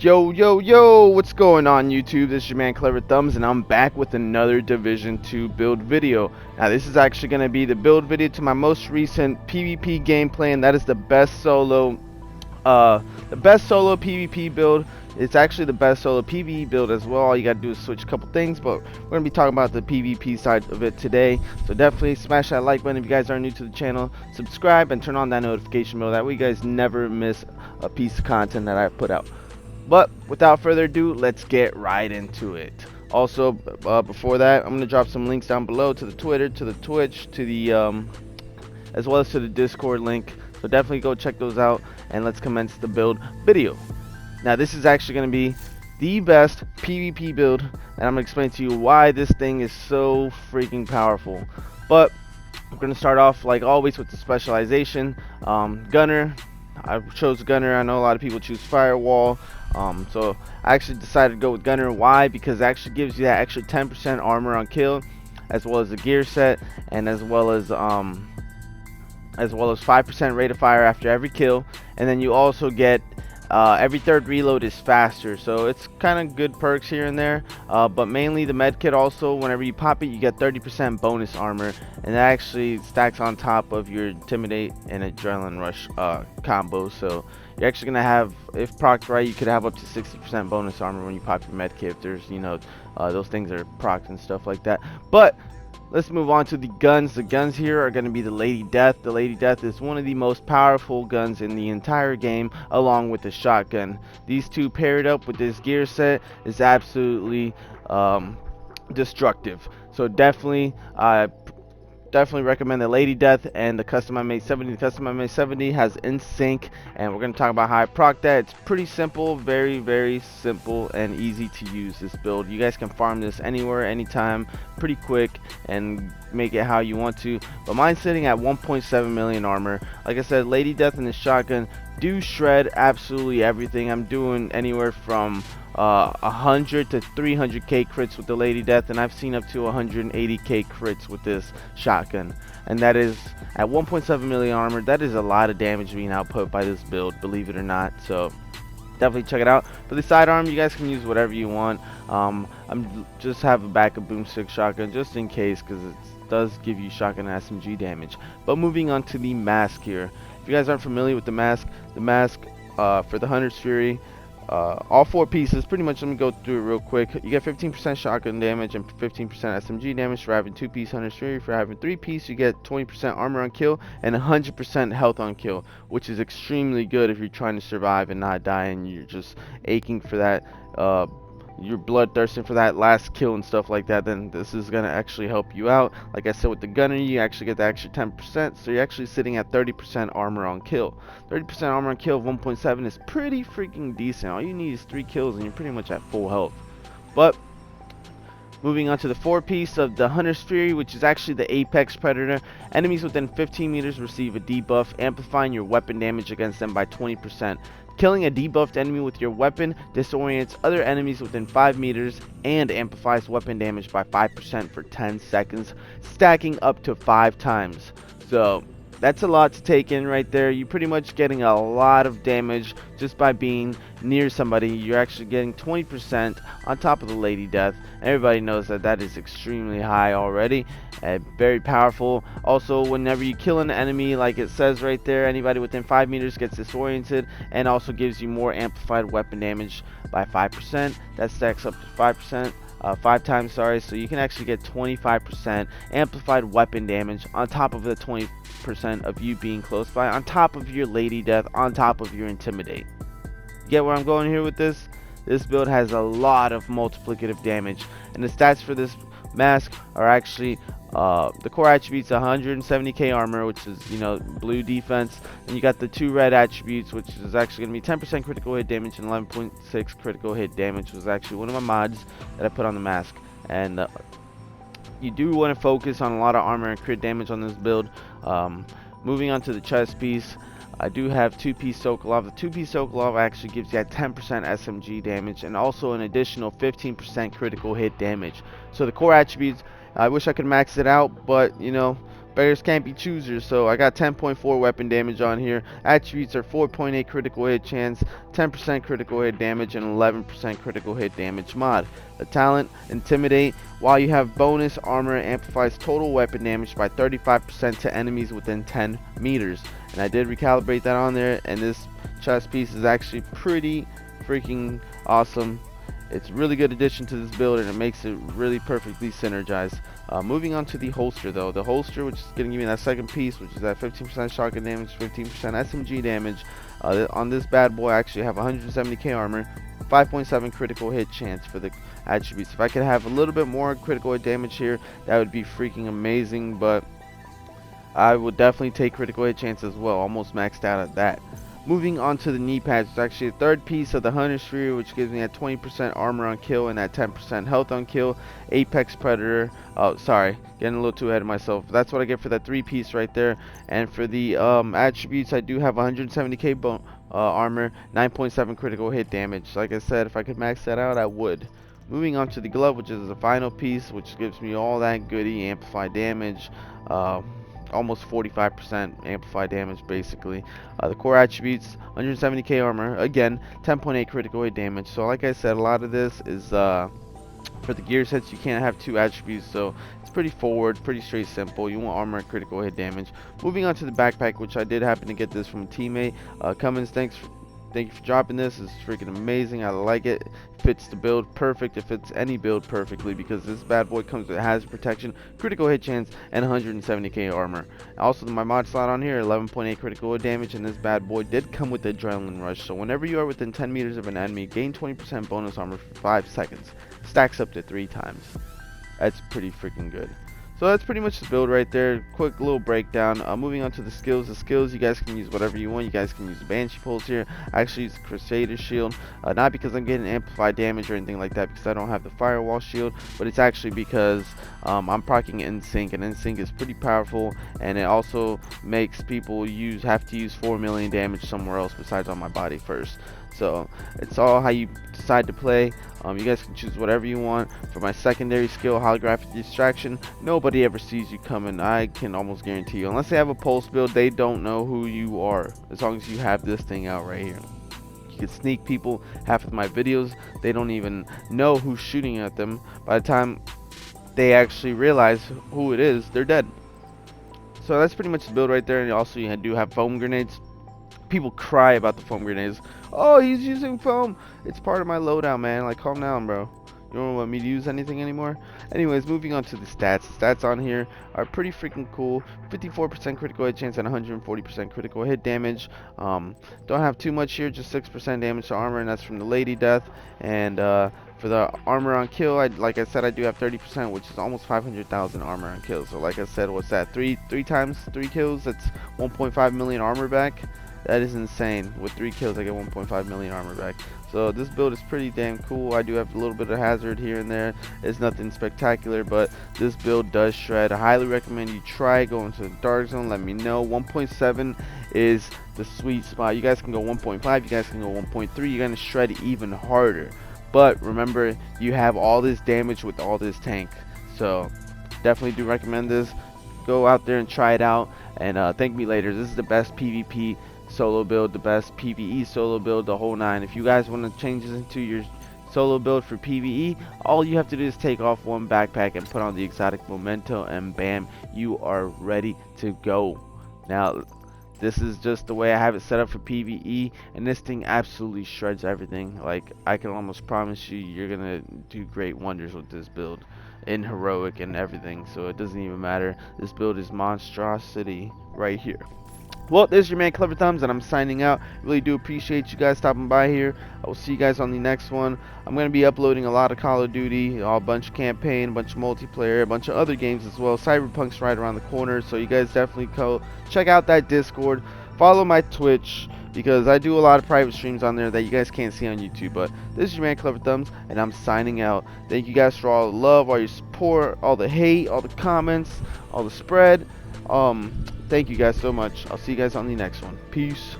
Yo, what's going on YouTube? This is your man Clever Thumbs, and I'm back with another Division 2 build video. Now this is actually going to be the build video to my most recent PvP gameplay, and that is the best solo PvP build. It's actually the best solo PvE build as well. All you gotta do is switch a couple things, but we're gonna be talking about the PvP side of it today. So definitely smash that like button if you guys are new to the channel, subscribe, and turn on that notification bell. That way you guys never miss a piece of content that I put out. But without further ado, let's get right into it. Also, before that, I'm gonna drop some links down below to the Twitter, to the Twitch, to the as well as to the Discord link. So definitely go check those out, and let's commence the build video. Now this is actually going to be the best PvP build, and I'm going to explain to you why this thing is so freaking powerful. But I'm going to start off like always with the specialization. Gunner, I chose Gunner. I know a lot of people choose Firewall, so I actually decided to go with Gunner. Why? Because it actually gives you that extra 10% armor on kill, as well as the gear set, and as well as 5% rate of fire after every kill, and then you also get every third reload is faster, so it's kind of good perks here and there, but mainly the med kit. Also, whenever you pop it, you get 30% bonus armor, and that actually stacks on top of your intimidate and adrenaline rush combos. So you're actually gonna have, if procced right, you could have up to 60% bonus armor when you pop your med kit, if there's, you know, those things are procced and stuff like that. But let's move on to the guns. The guns here are going to be the Lady Death. The Lady Death is one of the most powerful guns in the entire game, along with the shotgun. These two paired up with this gear set is absolutely destructive. So definitely recommend the Lady Death and the custom I made 70. The custom I made 70 has in sync, and we're going to talk about how I proc that. It's pretty simple, very simple and easy to use this build. You guys can farm this anywhere, anytime, pretty quick, and make it how you want to. But mine's sitting at 1.7 million armor. Like I said, Lady Death and the shotgun do shred absolutely everything. I'm doing anywhere from 100 to 300k crits with the Lady Death, and I've seen up to 180k crits with this shotgun, and that is at 1.7 million armor. That is a lot of damage being output by this build, believe it or not. So definitely check it out. For the sidearm, you guys can use whatever you want. I'm just have a backup boomstick shotgun just in case, because it does give you shotgun and SMG damage. But moving on to the mask here. If you guys aren't familiar with the mask for the Hunter's Fury, all four pieces, pretty much, let me go through it real quick. You get 15% shotgun damage and 15% SMG damage for having 2-piece Hunter's Fury. For having 3-piece, you get 20% armor on kill and 100% health on kill, which is extremely good if you're trying to survive and not die, and you're just aching for that, you're bloodthirsting for that last kill and stuff like that. Then this is gonna actually help you out. Like I said, with the gunner, you actually get the extra 10%, so you're actually sitting at 30% armor on kill. 30% armor on kill of 1.7 is pretty freaking decent. All you need is 3 kills and you're pretty much at full health. But moving on to the 4-piece of the Hunter's Fury, which is actually the Apex Predator. Enemies within 15 meters receive a debuff, amplifying your weapon damage against them by 20%. Killing a debuffed enemy with your weapon disorients other enemies within 5 meters and amplifies weapon damage by 5% for 10 seconds, stacking up to 5 times. So that's a lot to take in right there. You're pretty much getting a lot of damage just by being near somebody. You're actually getting 20% on top of the Lady Death. Everybody knows that that is extremely high already, and very powerful. Also, whenever you kill an enemy, like it says right there, anybody within 5 meters gets disoriented, and also gives you more amplified weapon damage by 5%. That stacks up to 5%. 5 times, sorry, so you can actually get 25% amplified weapon damage on top of the 20% of you being close by, on top of your Lady Death, on top of your Intimidate. Get where I'm going here with this? This build has a lot of multiplicative damage, and the stats for this mask are actually the core attributes: 170k armor, which is, you know, blue defense, and you got the 2 red attributes, which is actually going to be 10% critical hit damage and 11.6 critical hit damage, which was actually one of my mods that I put on the mask. And you do want to focus on a lot of armor and crit damage on this build. Moving on to the chest piece, I do have 2-piece Sokolov. The 2-piece Sokolov actually gives you that 10% SMG damage and also an additional 15% critical hit damage. So the core attributes, I wish I could max it out, but you know, beggars can't be choosers. So I got 10.4 weapon damage on here. Attributes are 4.8 critical hit chance, 10% critical hit damage, and 11% critical hit damage mod. The talent, Intimidate. While you have bonus, armor amplifies total weapon damage by 35% to enemies within 10 meters. And I did recalibrate that on there, and this chest piece is actually pretty freaking awesome. It's a really good addition to this build, and it makes it really perfectly synergized. Moving on to the holster though. The holster, which is going to give me that second piece, which is that 15% shotgun damage, 15% SMG damage. On this bad boy, I actually have 170k armor, 5.7 critical hit chance for the attributes. If I could have a little bit more critical hit damage here, that would be freaking amazing, but I would definitely take critical hit chance as well. Almost maxed out at that. Moving on to the knee pads, it's actually a third piece of the Hunter Sphere, which gives me that 20% armor on kill and that 10% health on kill. Apex Predator. Oh, sorry, getting a little too ahead of myself. That's what I get for that 3-piece right there. And for the attributes, I do have 170k armor, 9.7 critical hit damage. Like I said, if I could max that out, I would. Moving on to the glove, which is the final piece, which gives me all that goody amplified damage. Almost 45% amplified damage basically. The core attributes, 170k armor, again 10.8 critical hit damage. So like I said, a lot of this is for the gear sets. You can't have two attributes, so it's pretty forward, pretty straight, simple. You want armor and critical hit damage. Moving on to the backpack, which I did happen to get this from a teammate. Cummins, thank you for dropping this. It's freaking amazing. I like it. Fits the build perfect. It fits any build perfectly because this bad boy comes with hazard protection, critical hit chance, and 170k armor. Also, my mod slot on here, 11.8 critical hit damage, and this bad boy did come with the adrenaline rush. So whenever you are within 10 meters of an enemy, gain 20% bonus armor for 5 seconds. Stacks up to 3 times. That's pretty freaking good. So that's pretty much the build right there. Quick little breakdown. Moving on to the skills. The skills, you guys can use whatever you want. You guys can use the Banshee pulse here. I actually use the Crusader shield. Not because I'm getting amplified damage or anything like that, because I don't have the firewall shield, but it's actually because I'm proccing NSYNC, and NSYNC is pretty powerful, and it also makes people have to use 4 million damage somewhere else besides on my body first. So it's all how you decide to play. You guys can choose whatever you want. For my secondary skill, holographic distraction, nobody ever sees you coming. I can almost guarantee you, unless they have a pulse build, they don't know who you are, as long as you have this thing out right here. You can sneak people. Half of my videos, they don't even know who's shooting at them. By the time they actually realize who it is, they're dead. So that's pretty much the build right there. And also you do have foam grenades. People cry about the foam grenades. Oh, he's using foam. It's part of my loadout, man. Like, calm down, bro. You don't want me to use anything anymore? Anyways, moving on to the stats. The stats on here are pretty freaking cool. 54% critical hit chance and 140% critical hit damage. Don't have too much here, just 6% damage to armor, and that's from the Lady Death. And for the armor on kill, like I said, I do have 30%, which is almost 500,000 armor on kill. So like I said, what's that? Three times 3 kills, that's 1.5 million armor back. That is insane. With 3 kills, I get 1.5 million armor back. So this build is pretty damn cool. I do have a little bit of hazard here and there. It's nothing spectacular, but this build does shred. I highly recommend you try going to the Darkzone. Let me know. 1.7 is the sweet spot. You guys can go 1.5. You guys can go 1.3. You're going to shred even harder. But remember, you have all this damage with all this tank. So definitely do recommend this. Go out there and try it out. And thank me later. This is the best PvP solo build, the best PvE solo build, the whole 9. If you guys want to change this into your solo build for PvE, all you have to do is take off one backpack and put on the exotic memento, and bam, you are ready to go. Now this is just the way I have it set up for PvE, and this thing absolutely shreds everything. Like, I can almost promise you, you're gonna do great wonders with this build in heroic and everything, so it doesn't even matter. This build is monstrosity right here. Well, this is your man Clever Thumbs, and I'm signing out. Really do appreciate you guys stopping by here. I will see you guys on the next one. I'm going to be uploading a lot of Call of Duty, a bunch of campaign, a bunch of multiplayer, a bunch of other games as well. Cyberpunk's right around the corner, so you guys definitely go check out that Discord. Follow my Twitch, because I do a lot of private streams on there that you guys can't see on YouTube. But this is your man Clever Thumbs, and I'm signing out. Thank you guys for all the love, all your support, all the hate, all the comments, all the spread. Thank you guys so much. I'll see you guys on the next one. Peace.